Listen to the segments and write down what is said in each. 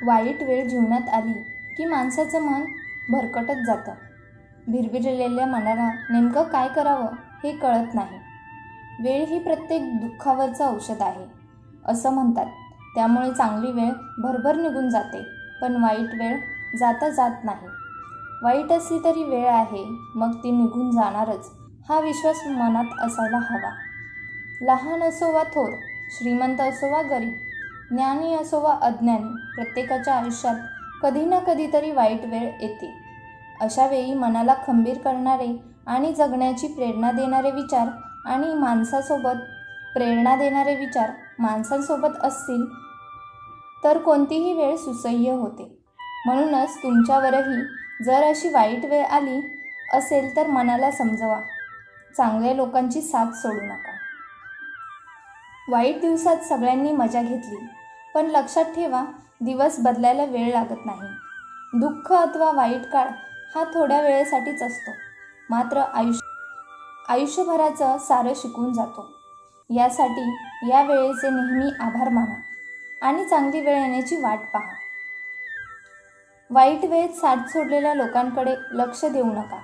वाईट वेळ जीवनात आली की माणसाचं मन भरकटत जातं. भिरभिरलेल्या मनाला नेमकं काय करावं हे कळत नाही. वेळ ही प्रत्येक दुःखावरचं औषध आहे असं म्हणतात. त्यामुळे चांगली वेळ भरभर निघून जाते, पण वाईट वेळ जाता जात नाही. वाईट असली तरी वेळ आहे, मग ती निघून जाणारच हा विश्वास मनात असायला हवा. लहान असो वा थोर, श्रीमंत असो वा गरीब, ज्ञानी असो वा अज्ञानी, प्रत्येकाच्या आयुष्यात कधी ना कधीतरी वाईट वेळ येते. अशा वेळी मनाला खंबीर करणारे आणि जगण्याची प्रेरणा देणारे विचार आणि माणसांसोबत असतील तर कोणतीही वेळ सुसह्य होते. म्हणूनच तुमच्यावरही जर अशी वाईट वेळ आली असेल तर मनाला समजवा, चांगल्या लोकांची साथ सोडू नका. वाईट दिवसात सगळ्यांनी मजा घेतली, पण लक्षात ठेवा, दिवस बदलायला वेळ लागत नाही. दुःख अथवा वाईट काळ हा थोड्या वेळेसाठीच असतो, मात्र आयुष्यभराचं सारं शिकून जातो. यासाठी या वेळेचे नेहमी आभार माना आणि चांगली वेळ येण्याची वाट पहा. वाईट वेळेत साथ सोडलेल्या लोकांकडे लक्ष देऊ नका,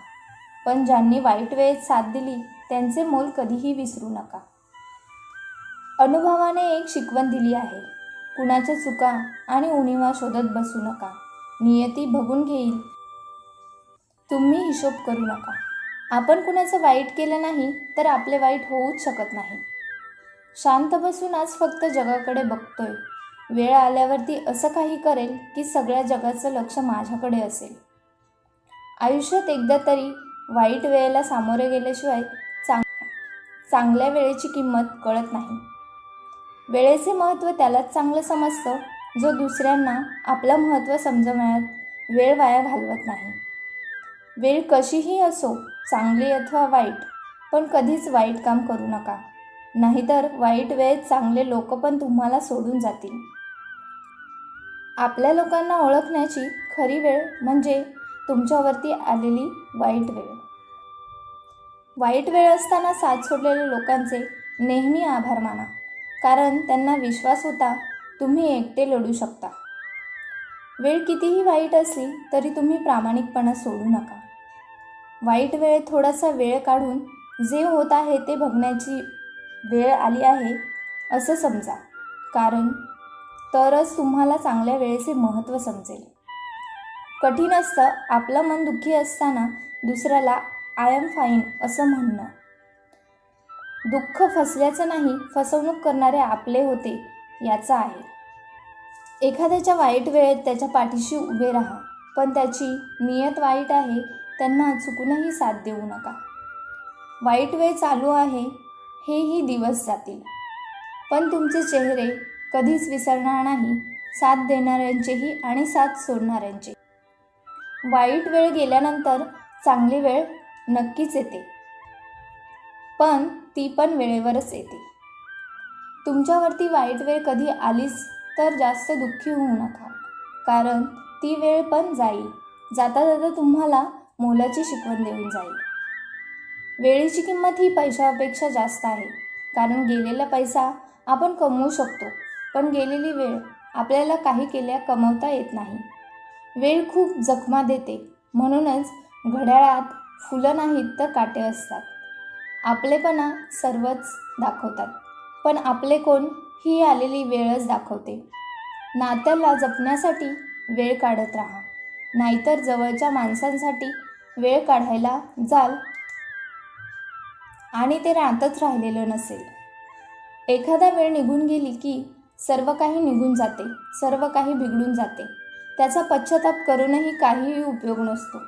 पण ज्यांनी वाईट वेळेत साथ दिली त्यांचे मोल कधीही विसरू नका. अनुभवाने एक शिकवण दिली आहे, कुणाच्या चुका आणि उणिवा शोधत बसू नका. नियती बघून घेईल, तुम्ही हिशोब करू नका. आपण कुणाचं वाईट केलं नाही तर आपले वाईट होऊच शकत नाही. शांत बसून आज फक्त जगाकडे बघतोय. वेळ आल्यावरती असं काही करेल की सगळ्या जगाचं लक्ष माझ्याकडे असेल. आयुष्यात एकदा तरी वाईट वेळेला सामोरे गेल्याशिवाय चांगल्या वेळेची किंमत कळत नाही. वेळेचे महत्त्व त्यालाच चांगलं समजतं जो दुसऱ्यांना आपलं महत्त्व समजवण्यात वेळ वाया घालवत नाही. वेळ कशीही असो, चांगली अथवा वाईट, पण कधीच वाईट काम करू नका, नाहीतर वाईट वेळेत चांगले लोक पण तुम्हाला सोडून जातील. आपल्या लोकांना ओळखण्याची खरी वेळ म्हणजे तुमच्यावरती आलेली वाईट वेळ. वाईट वेळ असताना साथ सोडलेल्या लोकांचे नेहमी आभार माना, कारण त्यांना विश्वास होता तुम्ही एकटे लढू शकता. वेळ कितीही वाईट असली तरी तुम्ही प्रामाणिकपणा सोडू नका. वाईट वेळेत थोडासा वेळ काढून जे होत आहे ते बघण्याची वेळ आली आहे असं समजा, कारण तरच तुम्हाला चांगल्या वेळेचे महत्त्व समजेल. कठीण असतं आपलं मन दुःखी असताना दुसऱ्याला आय एम फाईन असं म्हणणं. दुःख फसल्याचं नाही, फसवणूक करणारे आपले होते याचा आहे. एखाद्याच्या वाईट वेळेत त्याच्या पाठीशी उभे राहा, पण त्याची नियत वाईट आहे त्यांना चुकूनही साथ देऊ नका. वाईट वेळ चालू आहे, हेही दिवस जातील, पण तुमचे चेहरे कधीच विसरणार नाही, साथ देणाऱ्यांचेही आणि साथ सोडणाऱ्यांचे. वाईट वेळ गेल्यानंतर चांगली वेळ नक्कीच येते, पण ती पण वेळेवरच येते. तुमच्यावरती वाईट वेळ कधी आलीच तर जास्त दुःखी होऊ नका, कारण ती वेळ पण जाईल. जाता जाता तुम्हाला मोलाची शिकवण देऊन जाईल. वेळेची किंमत ही पैशापेक्षा जास्त आहे, कारण गेलेला पैसा आपण कमवू शकतो, पण गेलेली वेळ आपल्याला काही केल्या कमवता येत नाही. वेळ खूप जखमा देते, म्हणूनच घड्याळात फुलं नाहीत तर काटे असतात. आपलेपणा सर्वच दाखवतात, पण आपले कोण ही आलेली वेळच दाखवते. नात्याला जपण्यासाठी वेळ काढत राहा, नाहीतर जवळच्या माणसांसाठी वेळ काढायला जाल आणि ते नातंच राहिलेलं नसेल. एखादा वेळ निघून गेली की सर्व काही निघून जाते, सर्व काही बिघडून जाते. त्याचा पश्चाताप करूनही काहीही उपयोग नसतो.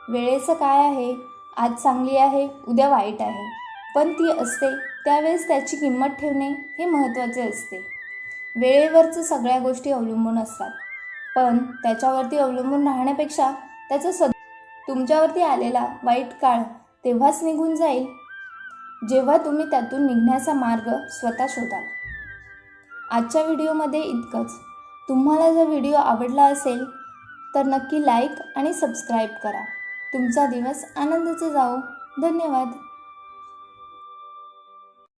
वेळेचं काय आहे, आज चांगली आहे, उद्या वाईट आहे, पण ती असते त्यावेळेस त्याची किंमत ठेवणे हे महत्त्वाचे असते. वेळेवरच सगळ्या गोष्टी अवलंबून असतात, पण त्याच्यावरती अवलंबून राहण्यापेक्षा तुमच्यावरती आलेला वाईट काळ तेव्हाच निघून जाईल जेव्हा तुम्ही त्यातून निघण्याचा मार्ग स्वतः शोधाल. आजच्या व्हिडिओमध्ये इतकंच. तुम्हाला जर व्हिडिओ आवडला असेल तर नक्की लाईक आणि सबस्क्राईब करा. तुमचा दिवस आनंदाचा जाओ. धन्यवाद.